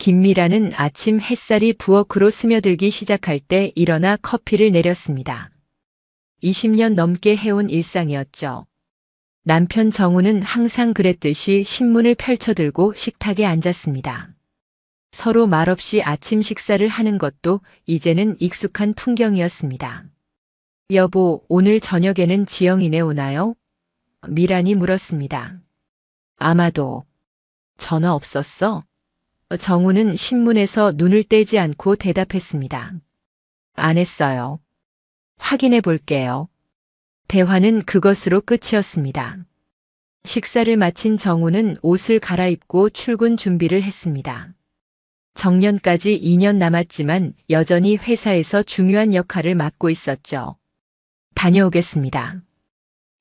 김미라는 아침 햇살이 부엌으로 스며들기 시작할 때 일어나 커피를 내렸습니다. 20년 넘게 해온 일상이었죠. 남편 정우는 항상 그랬듯이 신문을 펼쳐들고 식탁에 앉았습니다. 서로 말없이 아침 식사를 하는 것도 이제는 익숙한 풍경이었습니다. 여보, 오늘 저녁에는 지영이네 오나요? 미란이 물었습니다. 아마도. 전화 없었어? 정우는 신문에서 눈을 떼지 않고 대답했습니다. 안 했어요. 확인해 볼게요. 대화는 그것으로 끝이었습니다. 식사를 마친 정우는 옷을 갈아입고 출근 준비를 했습니다. 정년까지 2년 남았지만 여전히 회사에서 중요한 역할을 맡고 있었죠. 다녀오겠습니다.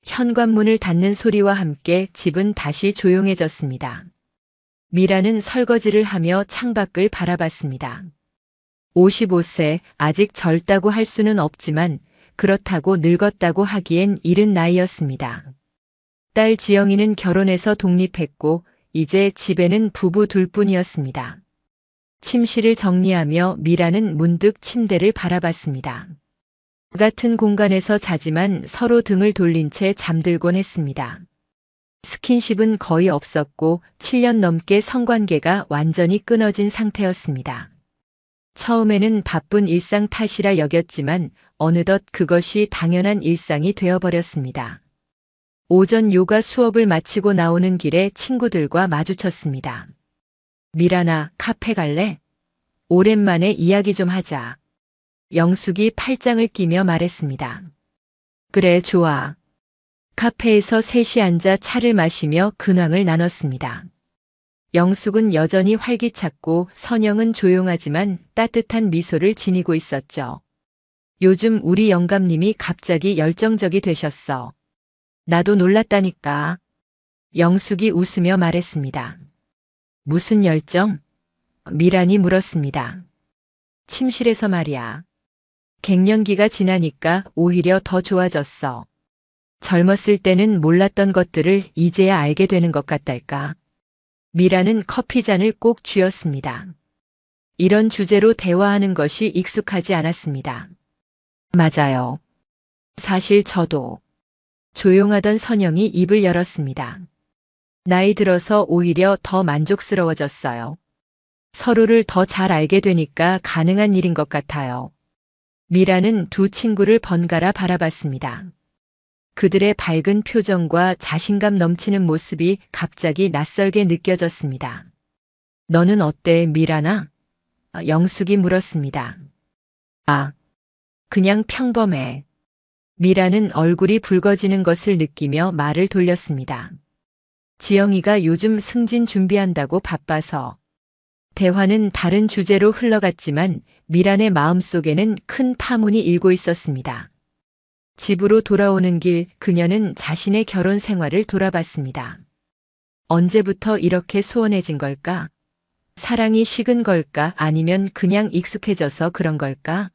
현관문을 닫는 소리와 함께 집은 다시 조용해졌습니다. 미라는 설거지를 하며 창밖을 바라봤습니다. 55세, 아직 젊다고 할 수는 없지만 그렇다고 늙었다고 하기엔 이른 나이였습니다. 딸 지영이는 결혼해서 독립했고 이제 집에는 부부 둘뿐이었습니다. 침실을 정리하며 미라는 문득 침대를 바라봤습니다. 같은 공간에서 자지만 서로 등을 돌린 채 잠들곤 했습니다. 스킨십은 거의 없었고 7년 넘게 성관계가 완전히 끊어진 상태였습니다. 처음에는 바쁜 일상 탓이라 여겼지만 어느덧 그것이 당연한 일상이 되어버렸습니다. 오전 요가 수업을 마치고 나오는 길에 친구들과 마주쳤습니다. 미란아, 카페 갈래? 오랜만에 이야기 좀 하자. 영숙이 팔짱을 끼며 말했습니다. 그래, 좋아. 카페에서 셋이 앉아 차를 마시며 근황을 나눴습니다. 영숙은 여전히 활기찼고 선영은 조용하지만 따뜻한 미소를 지니고 있었죠. 요즘 우리 영감님이 갑자기 열정적이 되셨어. 나도 놀랐다니까. 영숙이 웃으며 말했습니다. 무슨 열정? 미란이 물었습니다. 침실에서 말이야. 갱년기가 지나니까 오히려 더 좋아졌어. 젊었을 때는 몰랐던 것들을 이제야 알게 되는 것 같달까. 미라는 커피잔을 꼭 쥐었습니다. 이런 주제로 대화하는 것이 익숙하지 않았습니다. 맞아요. 사실 저도. 조용하던 선영이 입을 열었습니다. 나이 들어서 오히려 더 만족스러워졌어요. 서로를 더 잘 알게 되니까 가능한 일인 것 같아요. 미라는 두 친구를 번갈아 바라봤습니다. 그들의 밝은 표정과 자신감 넘치는 모습이 갑자기 낯설게 느껴졌습니다. 너는 어때, 미라나? 영숙이 물었습니다. 아, 그냥 평범해. 미라는 얼굴이 붉어지는 것을 느끼며 말을 돌렸습니다. 지영이가 요즘 승진 준비한다고 바빠서. 대화는 다른 주제로 흘러갔지만 미란의 마음속에는 큰 파문이 일고 있었습니다. 집으로 돌아오는 길 그녀는 자신의 결혼 생활을 돌아봤습니다. 언제부터 이렇게 소원해진 걸까? 사랑이 식은 걸까? 아니면 그냥 익숙해져서 그런 걸까?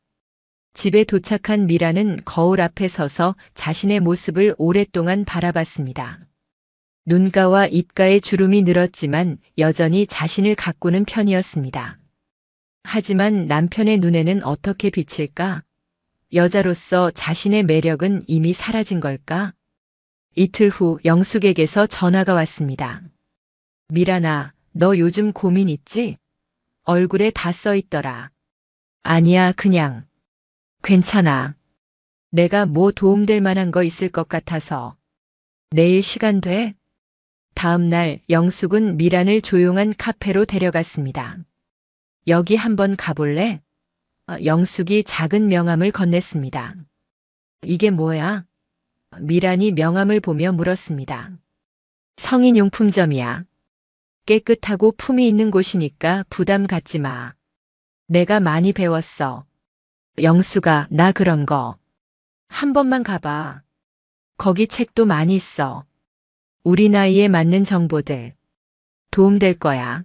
집에 도착한 미라는 거울 앞에 서서 자신의 모습을 오랫동안 바라봤습니다. 눈가와 입가에 주름이 늘었지만 여전히 자신을 가꾸는 편이었습니다. 하지만 남편의 눈에는 어떻게 비칠까? 여자로서 자신의 매력은 이미 사라진 걸까? 이틀 후 영숙에게서 전화가 왔습니다. 미란아, 너 요즘 고민 있지? 얼굴에 다 써 있더라. 아니야, 그냥. 괜찮아. 내가 뭐 도움될 만한 거 있을 것 같아서. 내일 시간 돼? 다음 날 영숙은 미란을 조용한 카페로 데려갔습니다. 여기 한번 가볼래? 영숙이 작은 명함을 건넸습니다. 이게 뭐야? 미란이 명함을 보며 물었습니다. 성인용품점이야. 깨끗하고 품이 있는 곳이니까 부담 갖지 마. 내가 많이 배웠어. 영숙아, 나 그런 거. 한 번만 가봐. 거기 책도 많이 있어. 우리 나이에 맞는 정보들. 도움될 거야.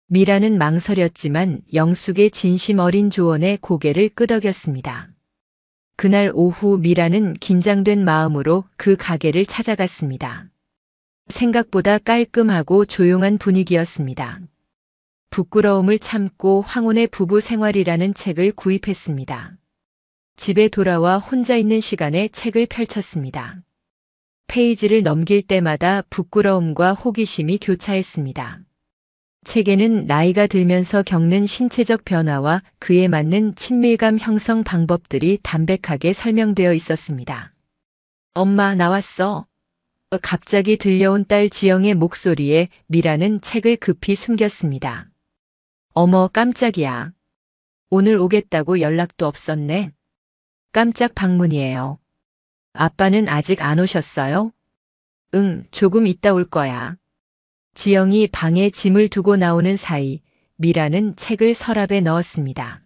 미라는 망설였지만 영숙의 진심 어린 조언에 고개를 끄덕였습니다. 그날 오후 미라는 긴장된 마음으로 그 가게를 찾아갔습니다. 생각보다 깔끔하고 조용한 분위기였습니다. 부끄러움을 참고 황혼의 부부 생활이라는 책을 구입했습니다. 집에 돌아와 혼자 있는 시간에 책을 펼쳤습니다. 페이지를 넘길 때마다 부끄러움과 호기심이 교차했습니다. 책에는 나이가 들면서 겪는 신체적 변화와 그에 맞는 친밀감 형성 방법들이 담백하게 설명되어 있었습니다. 엄마, 나왔어. 갑자기 들려온 딸 지영의 목소리에 미라는 책을 급히 숨겼습니다. 어머, 깜짝이야. 오늘 오겠다고 연락도 없었네. 깜짝 방문이에요. 아빠는 아직 안 오셨어요? 응, 조금 있다 올 거야. 지영이 방에 짐을 두고 나오는 사이 미라는 책을 서랍에 넣었습니다.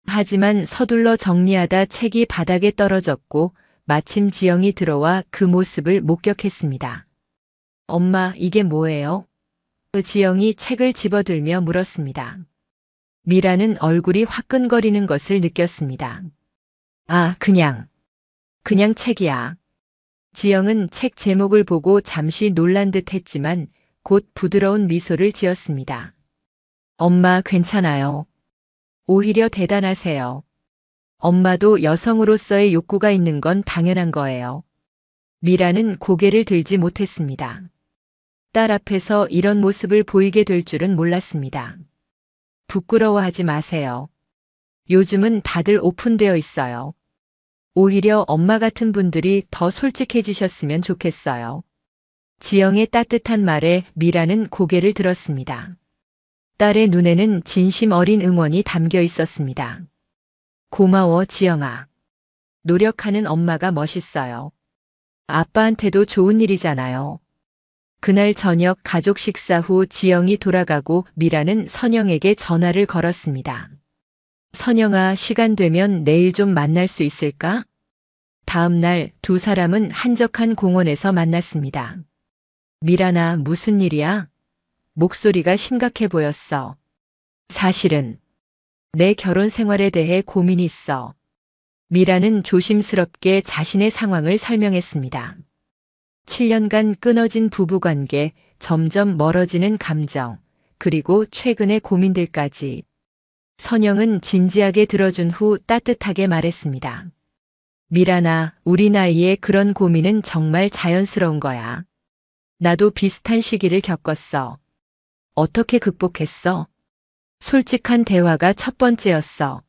하지만 서둘러 정리하다 책이 바닥에 떨어졌고 마침 지영이 들어와 그 모습을 목격했습니다. 엄마, 이게 뭐예요? 지영이 책을 집어들며 물었습니다. 미라는 얼굴이 화끈거리는 것을 느꼈습니다. 아, 그냥 책이야. 지영은 책 제목을 보고 잠시 놀란 듯 했지만 곧 부드러운 미소를 지었습니다. 엄마, 괜찮아요. 오히려 대단하세요. 엄마도 여성으로서의 욕구가 있는 건 당연한 거예요. 미라는 고개를 들지 못했습니다. 딸 앞에서 이런 모습을 보이게 될 줄은 몰랐습니다. 부끄러워하지 마세요. 요즘은 다들 오픈되어 있어요. 오히려 엄마 같은 분들이 더 솔직해지셨으면 좋겠어요. 지영의 따뜻한 말에 미라는 고개를 들었습니다. 딸의 눈에는 진심 어린 응원이 담겨 있었습니다. 고마워, 지영아. 노력하는 엄마가 멋있어요. 아빠한테도 좋은 일이잖아요. 그날 저녁 가족 식사 후 지영이 돌아가고 미라는 선영에게 전화를 걸었습니다. 선영아, 시간 되면 내일 좀 만날 수 있을까? 다음 날 두 사람은 한적한 공원에서 만났습니다. 미라나, 무슨 일이야? 목소리가 심각해 보였어. 사실은 내 결혼 생활에 대해 고민이 있어. 미라는 조심스럽게 자신의 상황을 설명했습니다. 7년간 끊어진 부부관계, 점점 멀어지는 감정, 그리고 최근의 고민들까지. 선영은 진지하게 들어준 후 따뜻하게 말했습니다. 미라나, 우리 나이에 그런 고민은 정말 자연스러운 거야. 나도 비슷한 시기를 겪었어. 어떻게 극복했어? 솔직한 대화가 첫 번째였어.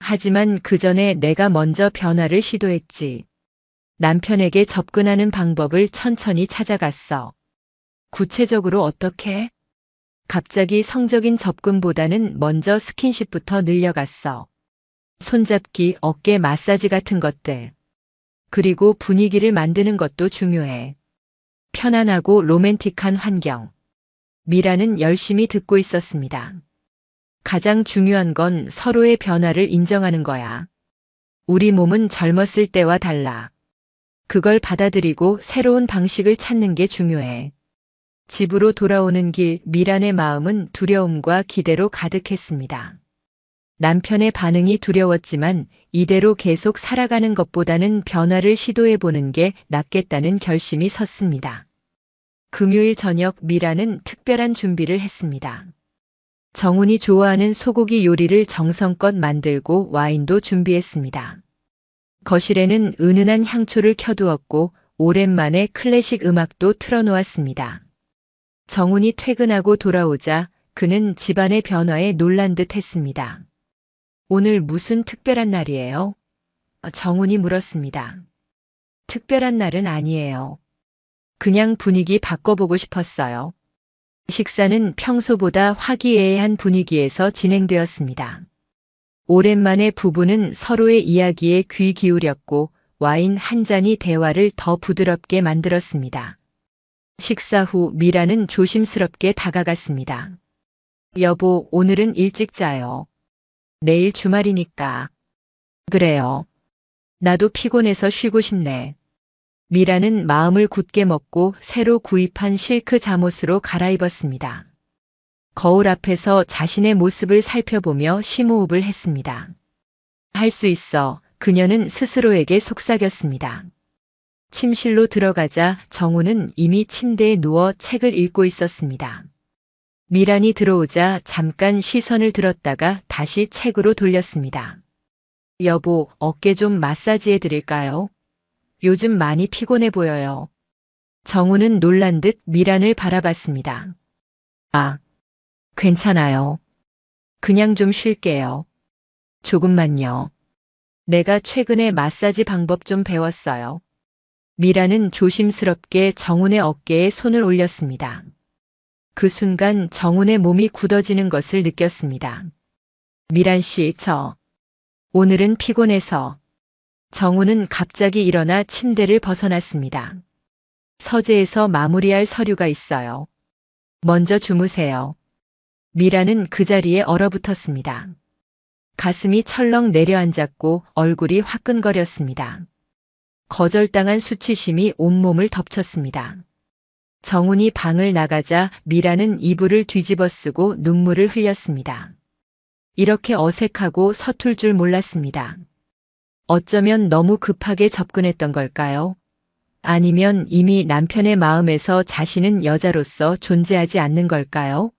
하지만 그 전에 내가 먼저 변화를 시도했지. 남편에게 접근하는 방법을 천천히 찾아갔어. 구체적으로 어떻게? 갑자기 성적인 접근보다는 먼저 스킨십부터 늘려갔어. 손잡기, 어깨 마사지 같은 것들. 그리고 분위기를 만드는 것도 중요해. 편안하고 로맨틱한 환경. 미라는 열심히 듣고 있었습니다. 가장 중요한 건 서로의 변화를 인정하는 거야. 우리 몸은 젊었을 때와 달라. 그걸 받아들이고 새로운 방식을 찾는 게 중요해. 집으로 돌아오는 길 미란의 마음은 두려움과 기대로 가득했습니다. 남편의 반응이 두려웠지만 이대로 계속 살아가는 것보다는 변화를 시도해보는 게 낫겠다는 결심이 섰습니다. 금요일 저녁 미라는 특별한 준비를 했습니다. 정훈이 좋아하는 소고기 요리를 정성껏 만들고 와인도 준비했습니다. 거실에는 은은한 향초를 켜두었고 오랜만에 클래식 음악도 틀어놓았습니다. 정훈이 퇴근하고 돌아오자 그는 집안의 변화에 놀란 듯 했습니다. 오늘 무슨 특별한 날이에요? 정훈이 물었습니다. 특별한 날은 아니에요. 그냥 분위기 바꿔보고 싶었어요. 식사는 평소보다 화기애애한 분위기에서 진행되었습니다. 오랜만에 부부는 서로의 이야기에 귀 기울였고 와인 한 잔이 대화를 더 부드럽게 만들었습니다. 식사 후 미라는 조심스럽게 다가갔습니다. 여보, 오늘은 일찍 자요. 내일 주말이니까. 그래요. 나도 피곤해서 쉬고 싶네. 미라는 마음을 굳게 먹고 새로 구입한 실크 잠옷으로 갈아입었습니다. 거울 앞에서 자신의 모습을 살펴보며 심호흡을 했습니다. 할 수 있어. 그녀는 스스로에게 속삭였습니다. 침실로 들어가자 정우는 이미 침대에 누워 책을 읽고 있었습니다. 미란이 들어오자 잠깐 시선을 들었다가 다시 책으로 돌렸습니다. 여보, 어깨 좀 마사지해 드릴까요? 요즘 많이 피곤해 보여요. 정우는 놀란 듯 미란을 바라봤습니다. 아, 괜찮아요. 그냥 좀 쉴게요. 조금만요. 내가 최근에 마사지 방법 좀 배웠어요. 미란은 조심스럽게 정훈의 어깨에 손을 올렸습니다. 그 순간 정훈의 몸이 굳어지는 것을 느꼈습니다. 미란 씨, 오늘은 피곤해서. 정훈은 갑자기 일어나 침대를 벗어났습니다. 서재에서 마무리할 서류가 있어요. 먼저 주무세요. 미란은 그 자리에 얼어붙었습니다. 가슴이 철렁 내려앉았고 얼굴이 화끈거렸습니다. 거절당한 수치심이 온몸을 덮쳤습니다. 정훈이 방을 나가자 미란은 이불을 뒤집어 쓰고 눈물을 흘렸습니다. 이렇게 어색하고 서툴 줄 몰랐습니다. 어쩌면 너무 급하게 접근했던 걸까요? 아니면 이미 남편의 마음에서 자신은 여자로서 존재하지 않는 걸까요?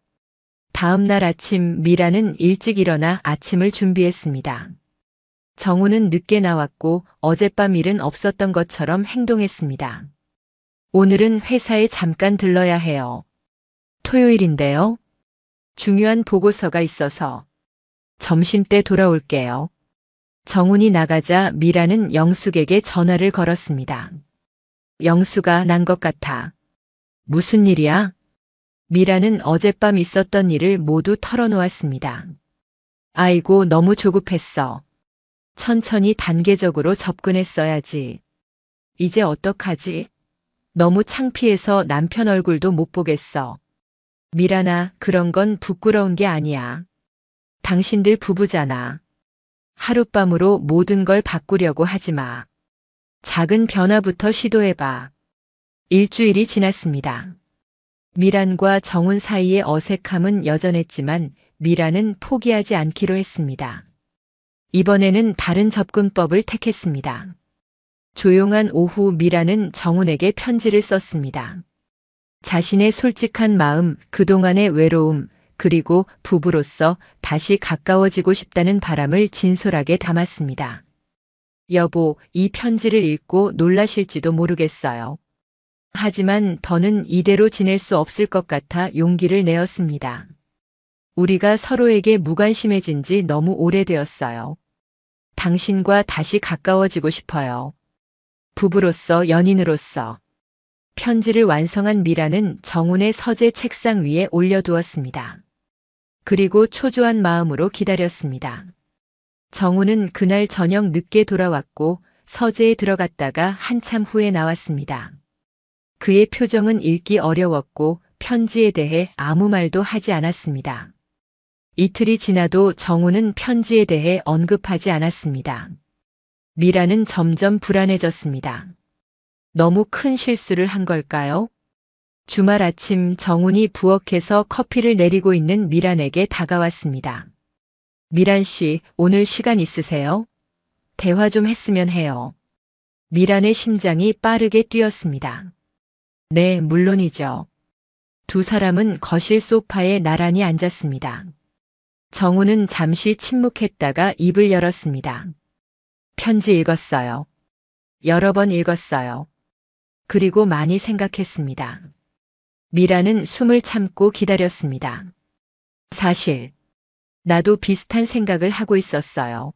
다음 날 아침 미란은 일찍 일어나 아침을 준비했습니다. 정우는 늦게 나왔고 어젯밤 일은 없었던 것처럼 행동했습니다. 오늘은 회사에 잠깐 들러야 해요. 토요일인데요. 중요한 보고서가 있어서. 점심때 돌아올게요. 정훈이 나가자 미란은 영숙에게 전화를 걸었습니다. 영수가 난 것 같아. 무슨 일이야? 미란은 어젯밤 있었던 일을 모두 털어놓았습니다. 아이고, 너무 조급했어. 천천히 단계적으로 접근했어야지. 이제 어떡하지? 너무 창피해서 남편 얼굴도 못 보겠어. 미란아, 그런 건 부끄러운 게 아니야. 당신들 부부잖아. 하룻밤으로 모든 걸 바꾸려고 하지 마. 작은 변화부터 시도해봐. 일주일이 지났습니다. 미란과 정훈 사이의 어색함은 여전했지만 미란은 포기하지 않기로 했습니다. 이번에는 다른 접근법을 택했습니다. 조용한 오후 미란은 정훈에게 편지를 썼습니다. 자신의 솔직한 마음, 그동안의 외로움, 그리고 부부로서 다시 가까워지고 싶다는 바람을 진솔하게 담았습니다. 여보, 이 편지를 읽고 놀라실지도 모르겠어요. 하지만 더는 이대로 지낼 수 없을 것 같아 용기를 내었습니다. 우리가 서로에게 무관심해진 지 너무 오래되었어요. 당신과 다시 가까워지고 싶어요. 부부로서, 연인으로서. 편지를 완성한 미란은 정훈의 서재 책상 위에 올려두었습니다. 그리고 초조한 마음으로 기다렸습니다. 정훈은 그날 저녁 늦게 돌아왔고 서재에 들어갔다가 한참 후에 나왔습니다. 그의 표정은 읽기 어려웠고 편지에 대해 아무 말도 하지 않았습니다. 이틀이 지나도 정훈은 편지에 대해 언급하지 않았습니다. 미란은 점점 불안해졌습니다. 너무 큰 실수를 한 걸까요? 주말 아침 정훈이 부엌에서 커피를 내리고 있는 미란에게 다가왔습니다. 미란 씨, 오늘 시간 있으세요? 대화 좀 했으면 해요. 미란의 심장이 빠르게 뛰었습니다. 네, 물론이죠. 두 사람은 거실 소파에 나란히 앉았습니다. 정훈은 잠시 침묵했다가 입을 열었습니다. 편지 읽었어요. 여러 번 읽었어요. 그리고 많이 생각했습니다. 미란은 숨을 참고 기다렸습니다. 사실, 나도 비슷한 생각을 하고 있었어요.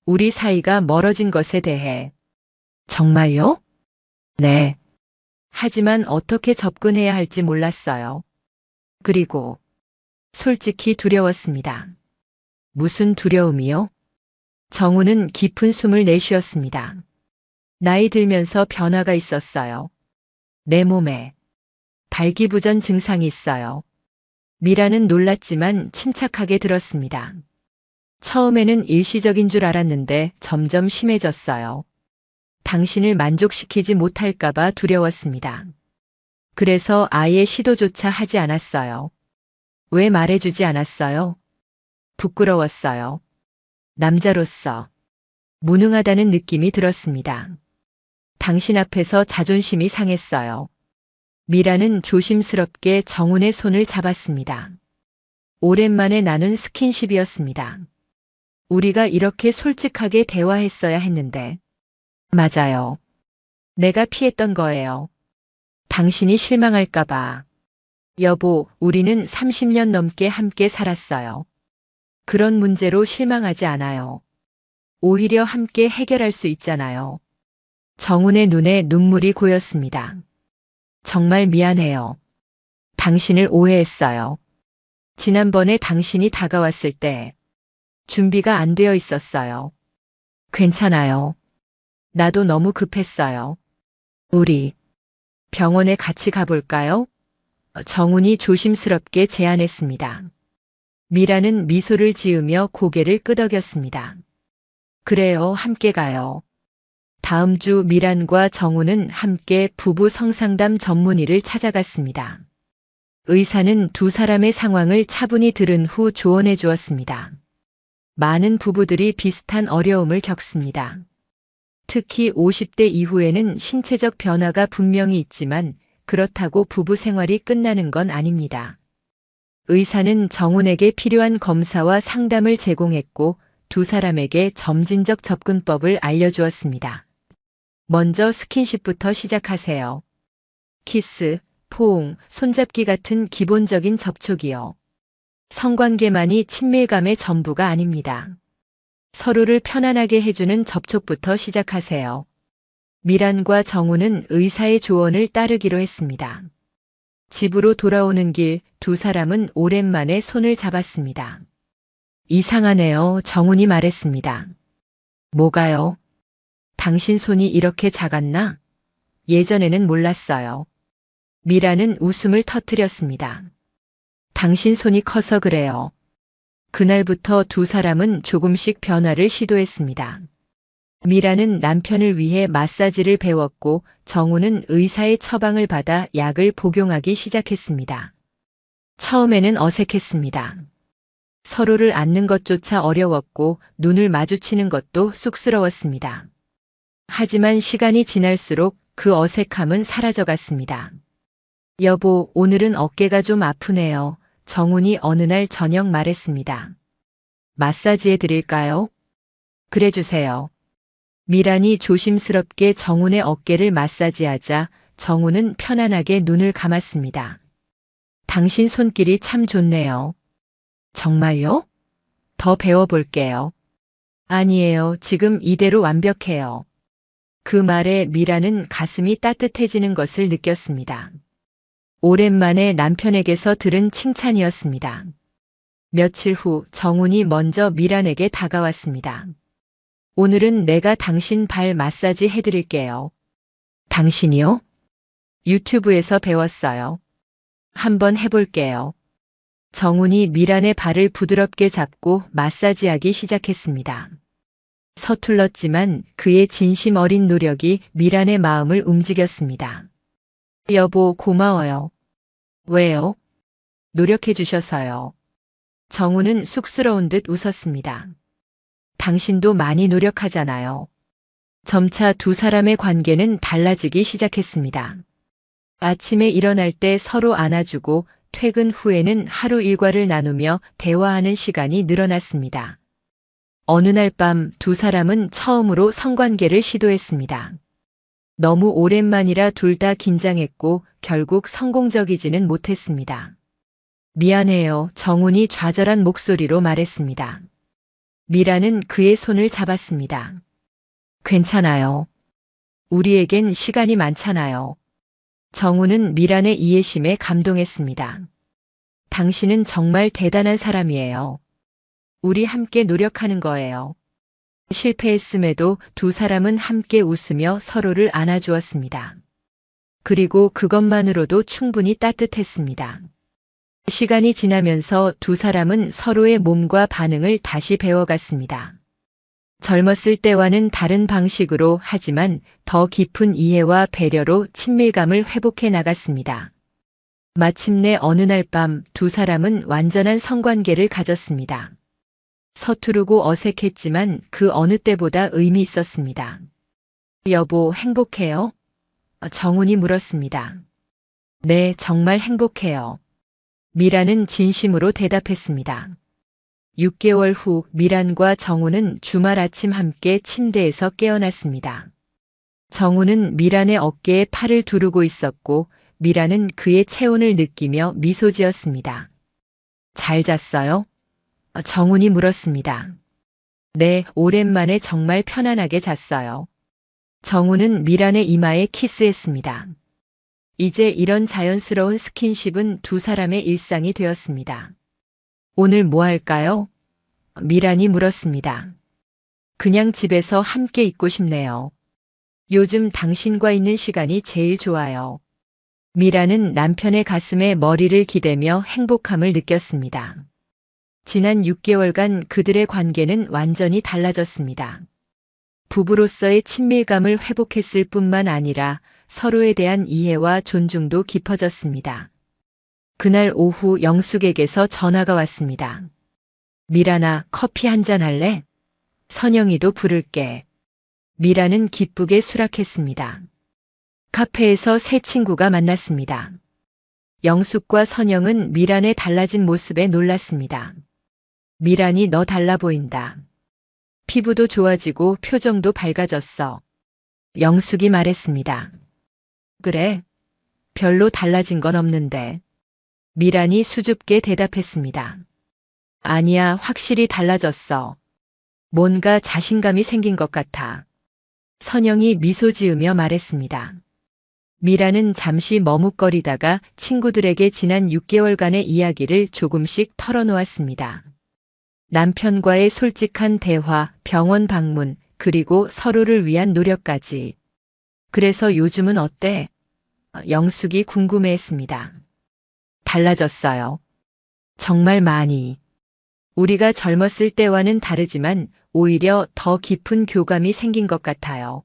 우리 사이가 멀어진 것에 대해. 정말요? 네. 하지만 어떻게 접근해야 할지 몰랐어요. 그리고 솔직히 두려웠습니다. 무슨 두려움이요? 정우는 깊은 숨을 내쉬었습니다. 나이 들면서 변화가 있었어요. 내 몸에 발기부전 증상이 있어요. 미라는 놀랐지만 침착하게 들었습니다. 처음에는 일시적인 줄 알았는데 점점 심해졌어요. 당신을 만족시키지 못할까봐 두려웠습니다. 그래서 아예 시도조차 하지 않았어요. 왜 말해주지 않았어요? 부끄러웠어요. 남자로서 무능하다는 느낌이 들었습니다. 당신 앞에서 자존심이 상했어요. 미라는 조심스럽게 정훈의 손을 잡았습니다. 오랜만에 나눈 스킨십이었습니다. 우리가 이렇게 솔직하게 대화했어야 했는데. 맞아요. 내가 피했던 거예요. 당신이 실망할까봐. 여보, 우리는 30년 넘게 함께 살았어요. 그런 문제로 실망하지 않아요. 오히려 함께 해결할 수 있잖아요. 정훈의 눈에 눈물이 고였습니다. 정말 미안해요. 당신을 오해했어요. 지난번에 당신이 다가왔을 때 준비가 안 되어 있었어요. 괜찮아요. 나도 너무 급했어요. 우리 병원에 같이 가볼까요? 정훈이 조심스럽게 제안했습니다. 미라는 미소를 지으며 고개를 끄덕였습니다. 그래요, 함께 가요. 다음 주 미란과 정훈은 함께 부부 성상담 전문의를 찾아갔습니다. 의사는 두 사람의 상황을 차분히 들은 후 조언해 주었습니다. 많은 부부들이 비슷한 어려움을 겪습니다. 특히 50대 이후에는 신체적 변화가 분명히 있지만 그렇다고 부부 생활이 끝나는 건 아닙니다. 의사는 정훈에게 필요한 검사와 상담을 제공했고 두 사람에게 점진적 접근법을 알려주었습니다. 먼저 스킨십부터 시작하세요. 키스, 포옹, 손잡기 같은 기본적인 접촉이요. 성관계만이 친밀감의 전부가 아닙니다. 서로를 편안하게 해주는 접촉부터 시작하세요. 미란과 정훈은 의사의 조언을 따르기로 했습니다. 집으로 돌아오는 길 두 사람은 오랜만에 손을 잡았습니다. 이상하네요, 정훈이 말했습니다. 뭐가요? 당신 손이 이렇게 작았나? 예전에는 몰랐어요. 미라는 웃음을 터뜨렸습니다. 당신 손이 커서 그래요. 그날부터 두 사람은 조금씩 변화를 시도했습니다. 미라는 남편을 위해 마사지를 배웠고 정훈은 의사의 처방을 받아 약을 복용하기 시작했습니다. 처음에는 어색했습니다. 서로를 안는 것조차 어려웠고 눈을 마주치는 것도 쑥스러웠습니다. 하지만 시간이 지날수록 그 어색함은 사라져갔습니다. 여보, 오늘은 어깨가 좀 아프네요. 정훈이 어느 날 저녁 말했습니다. 마사지해 드릴까요? 그래 주세요. 미란이 조심스럽게 정훈의 어깨를 마사지하자 정훈은 편안하게 눈을 감았습니다. 당신 손길이 참 좋네요. 정말요? 더 배워볼게요. 아니에요. 지금 이대로 완벽해요. 그 말에 미라는 가슴이 따뜻해지는 것을 느꼈습니다. 오랜만에 남편에게서 들은 칭찬이었습니다. 며칠 후 정훈이 먼저 미란에게 다가왔습니다. 오늘은 내가 당신 발 마사지 해드릴게요. 당신이요? 유튜브에서 배웠어요. 한번 해볼게요. 정훈이 미란의 발을 부드럽게 잡고 마사지하기 시작했습니다. 서툴렀지만 그의 진심 어린 노력이 미란의 마음을 움직였습니다. 여보, 고마워요. 왜요? 노력해 주셔서요. 정훈은 쑥스러운 듯 웃었습니다. 당신도 많이 노력하잖아요. 점차 두 사람의 관계는 달라지기 시작했습니다. 아침에 일어날 때 서로 안아주고 퇴근 후에는 하루 일과를 나누며 대화하는 시간이 늘어났습니다. 어느 날 밤 두 사람은 처음으로 성관계를 시도했습니다. 너무 오랜만이라 둘 다 긴장했고 결국 성공적이지는 못했습니다. 미안해요, 정훈이 좌절한 목소리로 말했습니다. 미라는 그의 손을 잡았습니다. 괜찮아요. 우리에겐 시간이 많잖아요. 정훈은 미란의 이해심에 감동했습니다. 당신은 정말 대단한 사람이에요. 우리 함께 노력하는 거예요. 실패했음에도 두 사람은 함께 웃으며 서로를 안아주었습니다. 그리고 그것만으로도 충분히 따뜻했습니다. 시간이 지나면서 두 사람은 서로의 몸과 반응을 다시 배워갔습니다. 젊었을 때와는 다른 방식으로 하지만 더 깊은 이해와 배려로 친밀감을 회복해 나갔습니다. 마침내 어느 날 밤 두 사람은 완전한 성관계를 가졌습니다. 서투르고 어색했지만 그 어느 때보다 의미 있었습니다. 여보, 행복해요? 정훈이 물었습니다. 네, 정말 행복해요. 미라는 진심으로 대답했습니다. 6개월 후 미란과 정우는 주말 아침 함께 침대에서 깨어났습니다. 정우는 미란의 어깨에 팔을 두르고 있었고 미란은 그의 체온을 느끼며 미소 지었습니다. 잘 잤어요? 정훈이 물었습니다. 네, 오랜만에 정말 편안하게 잤어요. 정우는 미란의 이마에 키스했습니다. 이제 이런 자연스러운 스킨십은 두 사람의 일상이 되었습니다. 오늘 뭐 할까요? 미란이 물었습니다. 그냥 집에서 함께 있고 싶네요. 요즘 당신과 있는 시간이 제일 좋아요. 미란은 남편의 가슴에 머리를 기대며 행복함을 느꼈습니다. 지난 6개월간 그들의 관계는 완전히 달라졌습니다. 부부로서의 친밀감을 회복했을 뿐만 아니라 서로에 대한 이해와 존중도 깊어졌습니다. 그날 오후 영숙에게서 전화가 왔습니다. 미란아, 커피 한잔 할래? 선영이도 부를게. 미란은 기쁘게 수락했습니다. 카페에서 새 친구가 만났습니다. 영숙과 선영은 미란의 달라진 모습에 놀랐습니다. 미란이 너 달라 보인다. 피부도 좋아지고 표정도 밝아졌어. 영숙이 말했습니다. 그래? 별로 달라진 건 없는데. 미란이 수줍게 대답했습니다. 아니야, 확실히 달라졌어. 뭔가 자신감이 생긴 것 같아. 선영이 미소 지으며 말했습니다. 미란은 잠시 머뭇거리다가 친구들에게 지난 6개월간의 이야기를 조금씩 털어놓았습니다. 남편과의 솔직한 대화, 병원 방문, 그리고 서로를 위한 노력까지. 그래서 요즘은 어때? 영숙이 궁금해했습니다. 달라졌어요. 정말 많이. 우리가 젊었을 때와는 다르지만 오히려 더 깊은 교감이 생긴 것 같아요.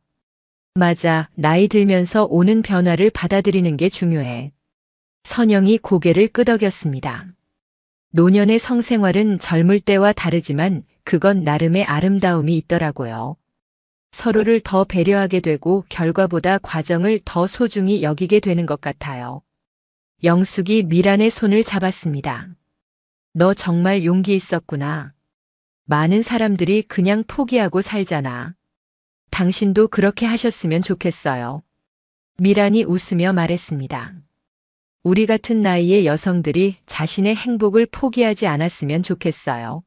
맞아, 나이 들면서 오는 변화를 받아들이는 게 중요해. 선영이 고개를 끄덕였습니다. 노년의 성생활은 젊을 때와 다르지만 그건 나름의 아름다움이 있더라고요. 서로를 더 배려하게 되고 결과보다 과정을 더 소중히 여기게 되는 것 같아요. 영숙이 미란의 손을 잡았습니다. 너 정말 용기 있었구나. 많은 사람들이 그냥 포기하고 살잖아. 당신도 그렇게 하셨으면 좋겠어요. 미란이 웃으며 말했습니다. 우리 같은 나이의 여성들이 자신의 행복을 포기하지 않았으면 좋겠어요.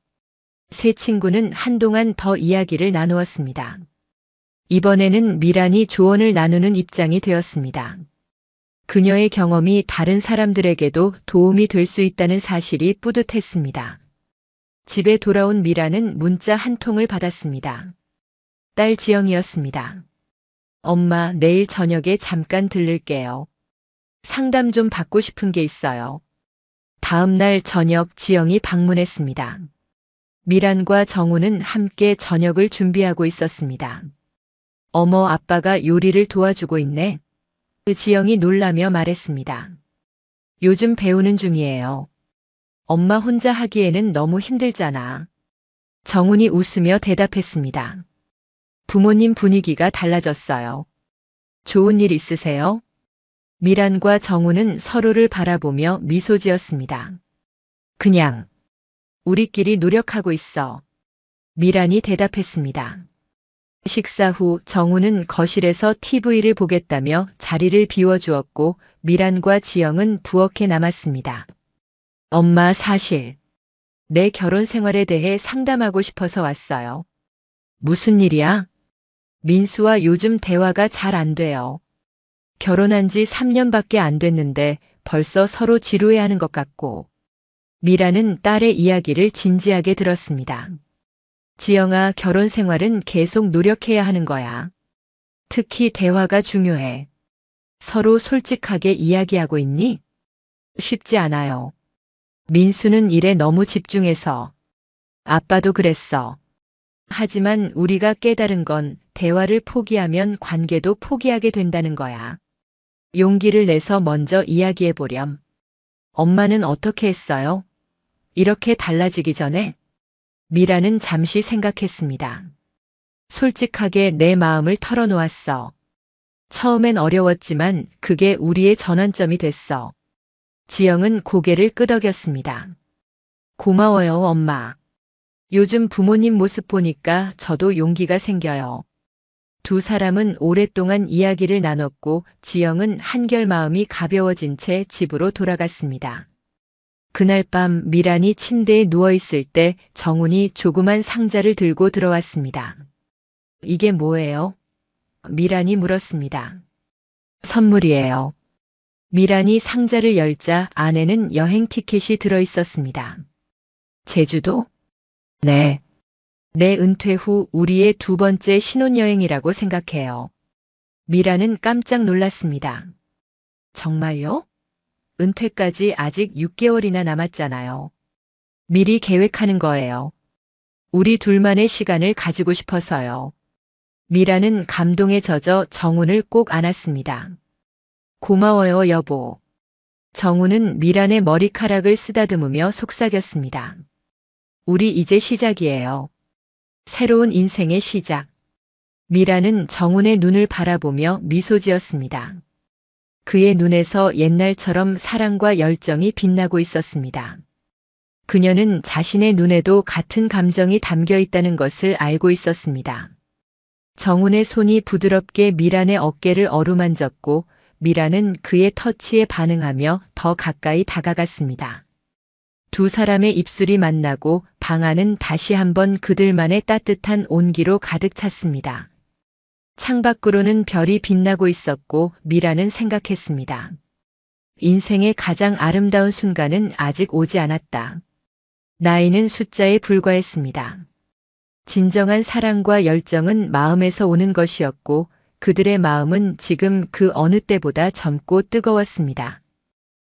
세 친구는 한동안 더 이야기를 나누었습니다. 이번에는 미란이 조언을 나누는 입장이 되었습니다. 그녀의 경험이 다른 사람들에게도 도움이 될 수 있다는 사실이 뿌듯했습니다. 집에 돌아온 미란은 문자 한 통을 받았습니다. 딸 지영이었습니다. 엄마, 내일 저녁에 잠깐 들를게요. 상담 좀 받고 싶은 게 있어요. 다음 날 저녁 지영이 방문했습니다. 미란과 정우는 함께 저녁을 준비하고 있었습니다. 어머, 아빠가 요리를 도와주고 있네. 지영이 놀라며 말했습니다. 요즘 배우는 중이에요. 엄마 혼자 하기에는 너무 힘들잖아. 정훈이 웃으며 대답했습니다. 부모님 분위기가 달라졌어요. 좋은 일 있으세요? 미란과 정우는 서로를 바라보며 미소 지었습니다. 그냥 우리끼리 노력하고 있어. 미란이 대답했습니다. 식사 후 정우는 거실에서 TV를 보겠다며 자리를 비워주었고 미란과 지영은 부엌에 남았습니다. 엄마, 사실 내 결혼 생활에 대해 상담하고 싶어서 왔어요. 무슨 일이야? 민수와 요즘 대화가 잘 안 돼요. 결혼한 지 3년밖에 안 됐는데 벌써 서로 지루해하는 것 같고. 미라는 딸의 이야기를 진지하게 들었습니다. 지영아, 결혼 생활은 계속 노력해야 하는 거야. 특히 대화가 중요해. 서로 솔직하게 이야기하고 있니? 쉽지 않아요. 민수는 일에 너무 집중해서. 아빠도 그랬어. 하지만 우리가 깨달은 건 대화를 포기하면 관계도 포기하게 된다는 거야. 용기를 내서 먼저 이야기해 보렴. 엄마는 어떻게 했어요? 이렇게 달라지기 전에? 미라는 잠시 생각했습니다. 솔직하게 내 마음을 털어놓았어. 처음엔 어려웠지만 그게 우리의 전환점이 됐어. 지영은 고개를 끄덕였습니다. 고마워요, 엄마. 요즘 부모님 모습 보니까 저도 용기가 생겨요. 두 사람은 오랫동안 이야기를 나눴고 지영은 한결 마음이 가벼워진 채 집으로 돌아갔습니다. 그날 밤 미란이 침대에 누워있을 때 정훈이 조그만 상자를 들고 들어왔습니다. 이게 뭐예요? 미란이 물었습니다. 선물이에요. 미란이 상자를 열자 안에는 여행 티켓이 들어있었습니다. 제주도? 네. 내 은퇴 후 우리의 두 번째 신혼여행이라고 생각해요. 미라는 깜짝 놀랐습니다. 정말요? 은퇴까지 아직 6개월이나 남았잖아요. 미리 계획하는 거예요. 우리 둘만의 시간을 가지고 싶어서요. 미라는 감동에 젖어 정훈을 꼭 안았습니다. 고마워요, 여보. 정훈은 미란의 머리카락을 쓰다듬으며 속삭였습니다. 우리 이제 시작이에요. 새로운 인생의 시작. 미라는 정훈의 눈을 바라보며 미소 지었습니다. 그의 눈에서 옛날처럼 사랑과 열정이 빛나고 있었습니다. 그녀는 자신의 눈에도 같은 감정이 담겨 있다는 것을 알고 있었습니다. 정훈의 손이 부드럽게 미란의 어깨를 어루만졌고 미란은 그의 터치에 반응하며 더 가까이 다가갔습니다. 두 사람의 입술이 만나고 방 안은 다시 한번 그들만의 따뜻한 온기로 가득 찼습니다. 창밖으로는 별이 빛나고 있었고 미라는 생각했습니다. 인생의 가장 아름다운 순간은 아직 오지 않았다. 나이는 숫자에 불과했습니다. 진정한 사랑과 열정은 마음에서 오는 것이었고 그들의 마음은 지금 그 어느 때보다 젊고 뜨거웠습니다.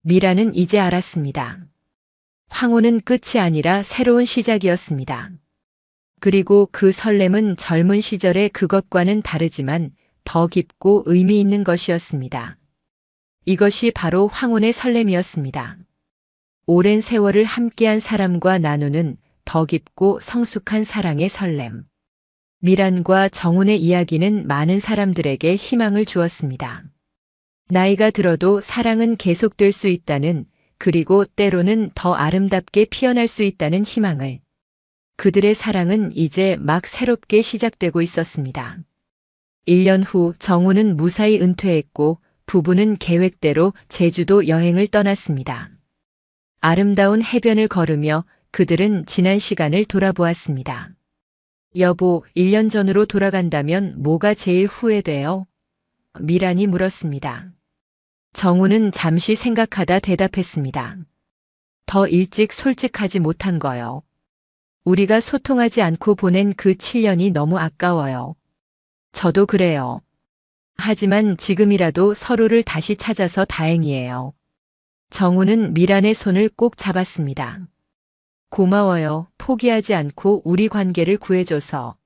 미라는 이제 알았습니다. 황혼은 끝이 아니라 새로운 시작이었습니다. 그리고 그 설렘은 젊은 시절의 그것과는 다르지만 더 깊고 의미 있는 것이었습니다. 이것이 바로 황혼의 설렘이었습니다. 오랜 세월을 함께한 사람과 나누는 더 깊고 성숙한 사랑의 설렘. 미란과 정훈의 이야기는 많은 사람들에게 희망을 주었습니다. 나이가 들어도 사랑은 계속될 수 있다는, 그리고 때로는 더 아름답게 피어날 수 있다는 희망을. 그들의 사랑은 이제 막 새롭게 시작되고 있었습니다. 1년 후 정훈은 무사히 은퇴했고 부부는 계획대로 제주도 여행을 떠났습니다. 아름다운 해변을 걸으며 그들은 지난 시간을 돌아보았습니다. 여보, 1년 전으로 돌아간다면 뭐가 제일 후회돼요? 미란이 물었습니다. 정훈은 잠시 생각하다 대답했습니다. 더 일찍 솔직하지 못한 거요. 우리가 소통하지 않고 보낸 그 7년이 너무 아까워요. 저도 그래요. 하지만 지금이라도 서로를 다시 찾아서 다행이에요. 정훈은 미란의 손을 꼭 잡았습니다. 고마워요. 포기하지 않고 우리 관계를 구해줘서.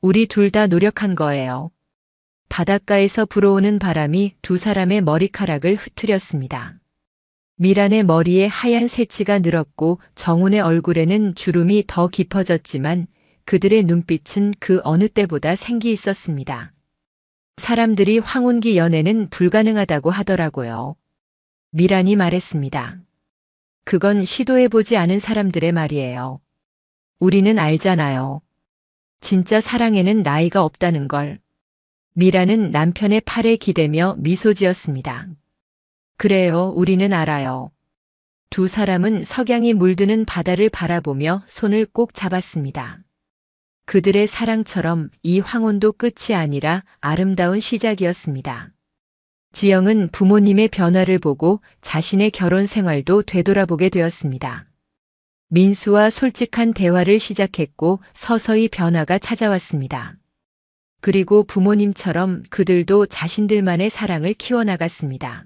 우리 둘 다 노력한 거예요. 바닷가에서 불어오는 바람이 두 사람의 머리카락을 흐트렸습니다. 미란의 머리에 하얀 새치가 늘었고 정훈의 얼굴에는 주름이 더 깊어졌지만 그들의 눈빛은 그 어느 때보다 생기 있었습니다. 사람들이 황혼기 연애는 불가능하다고 하더라고요. 미란이 말했습니다. 그건 시도해보지 않은 사람들의 말이에요. 우리는 알잖아요. 진짜 사랑에는 나이가 없다는 걸. 미라는 남편의 팔에 기대며 미소 지었습니다. 그래요, 우리는 알아요. 두 사람은 석양이 물드는 바다를 바라보며 손을 꼭 잡았습니다. 그들의 사랑처럼 이 황혼도 끝이 아니라 아름다운 시작이었습니다. 지영은 부모님의 변화를 보고 자신의 결혼 생활도 되돌아보게 되었습니다. 민수와 솔직한 대화를 시작했고 서서히 변화가 찾아왔습니다. 그리고 부모님처럼 그들도 자신들만의 사랑을 키워나갔습니다.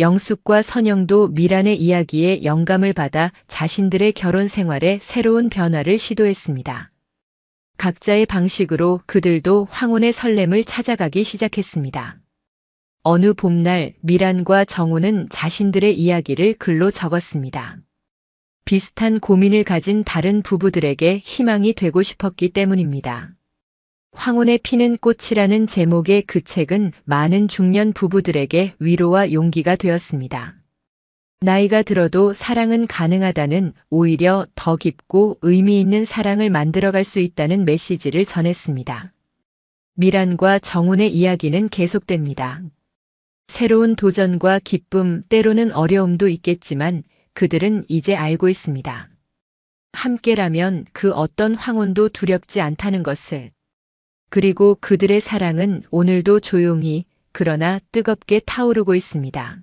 영숙과 선영도 미란의 이야기에 영감을 받아 자신들의 결혼 생활에 새로운 변화를 시도했습니다. 각자의 방식으로 그들도 황혼의 설렘을 찾아가기 시작했습니다. 어느 봄날 미란과 정훈은 자신들의 이야기를 글로 적었습니다. 비슷한 고민을 가진 다른 부부들에게 희망이 되고 싶었기 때문입니다. 황혼에 피는 꽃이라는 제목의 그 책은 많은 중년 부부들에게 위로와 용기가 되었습니다. 나이가 들어도 사랑은 가능하다는, 오히려 더 깊고 의미 있는 사랑을 만들어갈 수 있다는 메시지를 전했습니다. 미란과 정훈의 이야기는 계속됩니다. 새로운 도전과 기쁨, 때로는 어려움도 있겠지만 그들은 이제 알고 있습니다. 함께라면 그 어떤 황혼도 두렵지 않다는 것을. 그리고 그들의 사랑은 오늘도 조용히, 그러나 뜨겁게 타오르고 있습니다.